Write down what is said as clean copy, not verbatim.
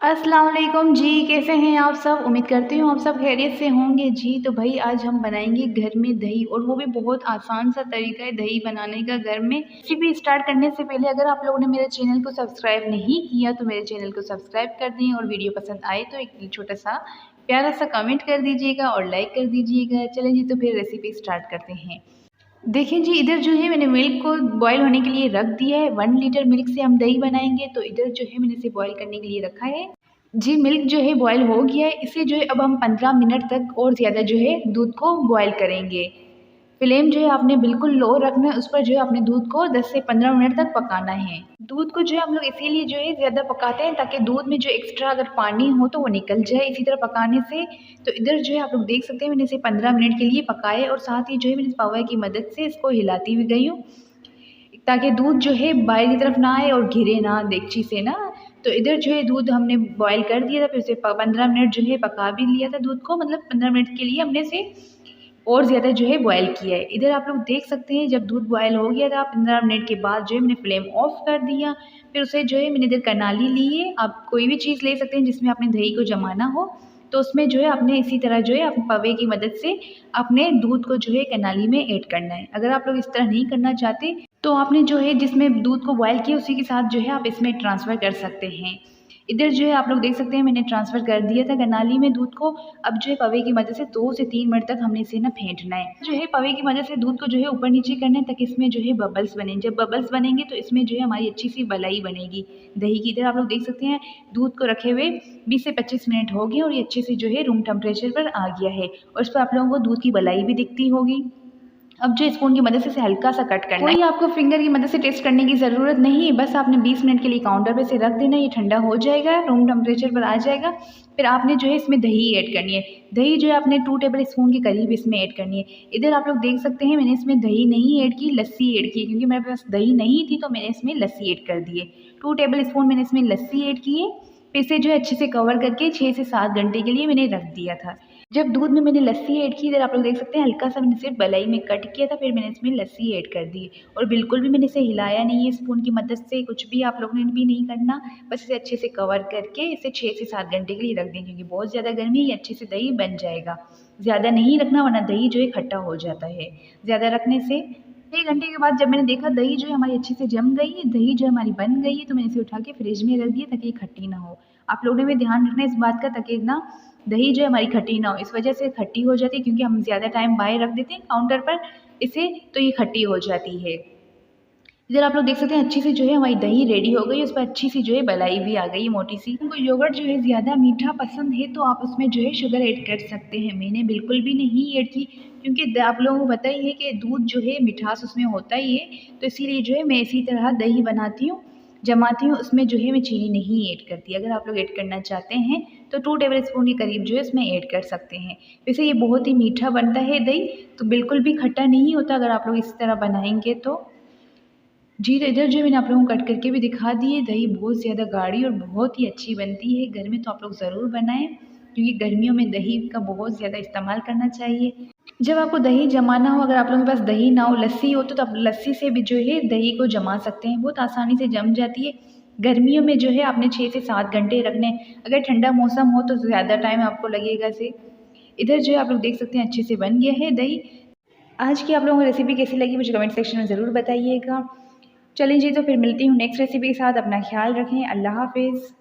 अस्सलाम वालेकुम जी, कैसे हैं आप सब? उम्मीद करती हूँ आप सब खैरियत से होंगे जी। तो भाई आज हम बनाएंगे घर में दही, और वो भी बहुत आसान सा तरीका है दही बनाने का घर में। रेसिपी स्टार्ट करने से पहले अगर आप लोगों ने मेरे चैनल को सब्सक्राइब नहीं किया तो मेरे चैनल को सब्सक्राइब कर दें, और वीडियो पसंद आए तो एक छोटा सा प्यारा सा कमेंट कर दीजिएगा और लाइक कर दीजिएगा। चलें जी, तो फिर रेसिपी स्टार्ट करते हैं। देखिए जी, इधर जो है मैंने मिल्क को बॉईल होने के लिए रख दिया है। 1 लीटर मिल्क से हम दही बनाएंगे, तो इधर जो है मैंने इसे बॉईल करने के लिए रखा है। जी, मिल्क जो है बॉयल हो गया है। इसे जो है अब हम 15 मिनट तक और ज़्यादा जो है दूध को बॉयल करेंगे। फ्लेम जो है आपने बिल्कुल लो रखना है, उस पर जो है अपने दूध को 10 से 15 मिनट तक पकाना है। दूध को जो है हम लोग इसीलिए जो है ज़्यादा पकाते हैं ताकि दूध में जो एक्स्ट्रा अगर पानी हो तो वो निकल जाए इसी तरह पकाने से। तो इधर जो है आप लोग देख सकते हैं मैंने इसे 15 मिनट के लिए पकाया है, और साथ ही जो है मैंने तवा की मदद से इसको हिलाती हुई गई हूँ ताकि दूध जो है बाहर की तरफ ना आए और घिरे ना देगची से ना। तो इधर जो है दूध हमने बॉयल कर दिया था, फिर उसे 15 मिनट जो है पका भी लिया था दूध को, मतलब 15 मिनट के लिए हमने इसे और ज़्यादा जो है बॉयल किया है। इधर आप लोग देख सकते हैं जब दूध बॉयल हो गया था 15 मिनट के बाद जो है मैंने फ्लेम ऑफ कर दिया। फिर उसे जो है मैंने इधर करनाली ली है, आप कोई भी चीज़ ले सकते हैं जिसमें आपने दही को जमाना हो। तो उसमें जो है आपने इसी तरह जो है अपने पवे की मदद से अपने दूध को जो है करनाली में ऐड करना है। अगर आप लोग इस तरह नहीं करना चाहते तो आपने जो है जिसमें दूध को बॉयल किया उसी के साथ जो है आप इसमें ट्रांसफ़र कर सकते हैं। इधर जो है आप लोग देख सकते हैं मैंने ट्रांसफ़र कर दिया था करनाली में दूध को। अब जो है पवे की मदद से 2 से 3 मिनट तक हमने इसे ना फेंटना है। जो है पवे की मदद से दूध को जो है ऊपर नीचे करना है ताकि इसमें जो है बबल्स बने। जब बबल्स बनेंगे तो इसमें जो है हमारी अच्छी सी मलाई बनेगी दही की। इधर आप लोग देख सकते हैं दूध को रखे हुए 20 से 25 मिनट हो गए और ये अच्छे से जो है रूम टेम्परेचर पर आ गया है, और इस पर आप लोगों को दूध की मलाई भी दिखती होगी। अब जो स्पून की मदद से इसे हल्का सा कट करना है। कोई आपको फिंगर की मदद से टेस्ट करने की ज़रूरत नहीं है, बस आपने 20 मिनट के लिए काउंटर पे इसे रख देना। ये ठंडा हो जाएगा, रूम टेम्परेचर पर आ जाएगा। फिर आपने जो है इसमें दही ऐड करनी है। दही जो है आपने 2 टेबल स्पून के करीब इसमें ऐड करनी है। इधर आप लोग देख सकते हैं मैंने इसमें दही नहीं ऐड की, लस्सी ऐड की, क्योंकि मेरे पास दही नहीं थी तो मैंने इसमें लस्सी ऐड कर दी है। 2 टेबल स्पून मैंने इसमें लस्सी ऐड की है। फिर इसे जो है अच्छे से कवर करके 6 से 7 घंटे के लिए मैंने रख दिया था। जब दूध में मैंने लस्सी ऐड की, इधर आप लोग देख सकते हैं हल्का सा मैंने सिर्फ मलाई में कट किया था, फिर मैंने इसमें लस्सी ऐड कर दी। और बिल्कुल भी मैंने इसे हिलाया नहीं है स्पून की मदद से, कुछ भी आप लोगों ने भी नहीं करना। बस इसे अच्छे से कवर करके इसे 6 से 7 घंटे के लिए रख दें, क्योंकि बहुत ज़्यादा गर्मी है, ये अच्छे से दही बन जाएगा। ज़्यादा नहीं रखना वरना दही जो है खट्टा हो जाता है ज़्यादा रखने से। 6 घंटे के बाद जब मैंने देखा दही जो है हमारी अच्छे से जम गई है, दही जो हमारी बन गई है, तो मैंने इसे उठा के फ्रिज में रख दिया ताकि ये खट्टी ना हो। आप लोगों ने भी ध्यान रखना है इस बात का ताकि ना दही जो है हमारी खट्टी ना हो। इस वजह से खट्टी हो जाती है क्योंकि हम ज़्यादा टाइम बाहर रख देते हैं काउंटर पर इसे, तो ये खट्टी हो जाती है। इधर आप लोग देख सकते हैं अच्छी सी जो है हमारी दही रेडी हो गई, उस पर अच्छी सी जो है मलाई भी आ गई मोटी सी। उनको योगर्ट जो है ज़्यादा मीठा पसंद है तो आप उसमें जो है शुगर ऐड कर सकते हैं। मैंने बिल्कुल भी नहीं ऐड की, क्योंकि आप लोगों को पता ही है कि दूध जो है मिठास उसमें होता ही है, तो इसीलिए जो है मैं इसी तरह दही बनाती हूँ, जमाती हूँ, उसमें जो है मैं चीनी नहीं ऐड करती। अगर आप लोग ऐड करना चाहते हैं तो 2 टेबल स्पून के करीब जो है इसमें ऐड कर सकते हैं। वैसे ये बहुत ही मीठा बनता है दही, तो बिल्कुल भी खट्टा नहीं होता अगर आप लोग इस तरह बनाएंगे तो। जी, तो इधर जो मैंने आप लोगों को कट करके भी दिखा दी है। दही बहुत ज़्यादा गाढ़ी और बहुत ही अच्छी बनती है घर में, तो आप लोग ज़रूर बनाएँ, क्योंकि गर्मियों में दही का बहुत ज़्यादा इस्तेमाल करना चाहिए। जब आपको दही जमाना हो, अगर आप लोगों के पास दही ना हो, लस्सी हो, तो आप लस्सी से भी जो है दही को जमा सकते हैं, बहुत आसानी से जम जाती है। गर्मियों में जो है आपने 6 से 7 घंटे रखने हैं, अगर ठंडा मौसम हो तो ज़्यादा टाइम आपको लगेगा इसे। इधर जो है आप लोग देख सकते हैं अच्छे से बन गया है दही। आज की आप लोगों को रेसिपी कैसी लगी मुझे कमेंट सेक्शन में ज़रूर बताइएगा। चलें जी, तो फिर मिलती हूँ नेक्स्ट रेसिपी के साथ। अपना ख्याल रखें। अल्लाह हाफ़िज़।